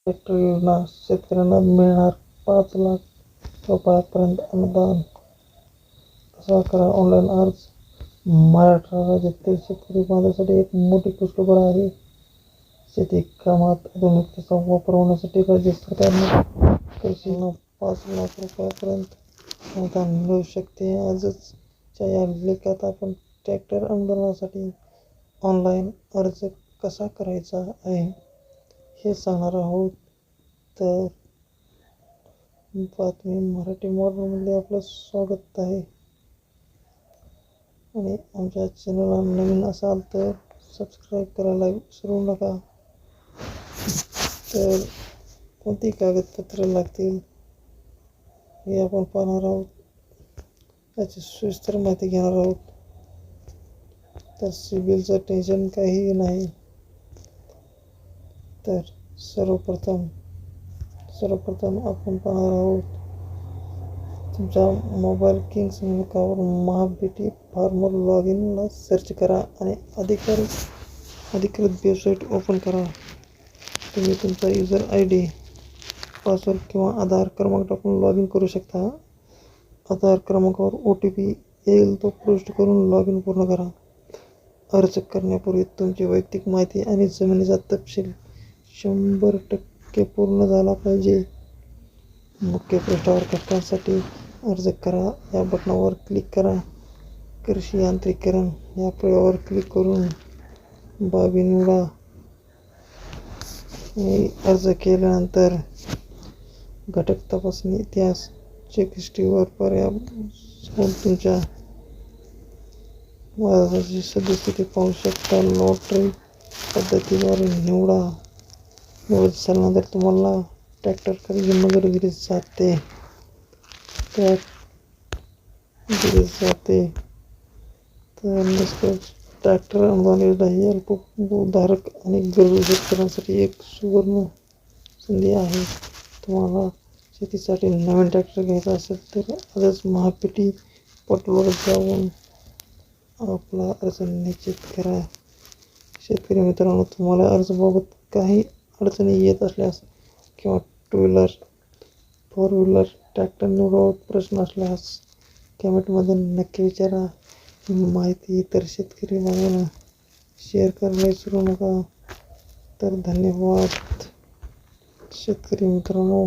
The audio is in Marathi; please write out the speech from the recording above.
ट्रॅक्टर योजना शेतकऱ्यांना मिळणार 5 लाख रुपयांपर्यंत अनुदान. कसा करा ऑनलाईन अर्ज. महाराष्ट्र राज्यातील शेतकरी बांधवांसाठी एक मोठी खुशखबर आहे. शेती कामात आधुनिकतेचा वापर होण्यासाठी राज्य सरकारने कृषीला 5 लाख रुपयांपर्यंत अनुदान मिळू शकते. आजच्या या लेखात आपण ट्रॅक्टर अनुदानासाठी ऑनलाईन अर्ज कसा करायचा आहे हे सांगणार आहोत. तर बातमी मराठी मॉर्निंगमध्ये आपलं स्वागत आहे. आणि आमच्या चॅनलला नवीन असाल तर सबस्क्राईब करायला विसरू नका. तर कोणती कागदपत्र लागतील हे आपण पाहणार आहोत. त्याची सविस्तर माहिती घेणार आहोत. तर सिबिलचं टेन्शन काहीही नाही. तर सर्वप्रथम आपण पाहणार आहोत तुमच्या मोबाईल किंग संगणकावर महाबीटी फार्मर लॉग इनला सर्च करा आणि अधिकृत वेबसाईट ओपन करा. तुम्ही तुमचा युजर ID, पासवर्ड किंवा आधार क्रमांक टाकून लॉग इन करू शकता. आधार क्रमांकावर OTP येईल तो प्रविष्ट करून लॉग इन पूर्ण करा. अर्ज करण्यापूर्वी तुमची वैयक्तिक माहिती आणि जमिनीचा तपशील 100% पूर्ण झाला पाहिजे. मुख्य पृष्ठावर घटकांसाठी अर्ज करा या बटणावर क्लिक करा. कृषी यांत्रिकीकरण या पर्यायावर क्लिक करून बाबी निवडा. अर्ज केल्यानंतर घटक तपासणी इतिहास चेकलिस्टवर पर्याय जाऊन तुमच्या वादाची सद्यस्थिती पाहू शकता. लॉटरी पद्धतीद्वारे निवड झाल्यानंतर तुम्हाला ट्रॅक्टर खरेदी मंजूर दिली जाते. तर निष्कर्ष ट्रॅक्टर अनुदान योजना ही अल्पभूधारक आणि गरजू शेतकऱ्यांसाठी एक सुवर्ण संधी आहे. तुम्हाला शेतीसाठी नवीन ट्रॅक्टर घ्यायचा असेल तर आजच महाबीटी पोर्टलवर जाऊन आपला अर्ज निश्चित करा. शेतकरी मित्रांनो, तुम्हाला अर्जाबाबत काही अडचणी येत असल्यास किंवा 2 व्हीलर 4 व्हीलर ट्रॅक्टर निवडीबाबत प्रश्न असल्यास कमेंटमध्ये नक्की विचारा. ही माहिती इतर शेतकरी बांधवांना शेअर करायला विसरू नका. तर धन्यवाद शेतकरी मित्रांनो.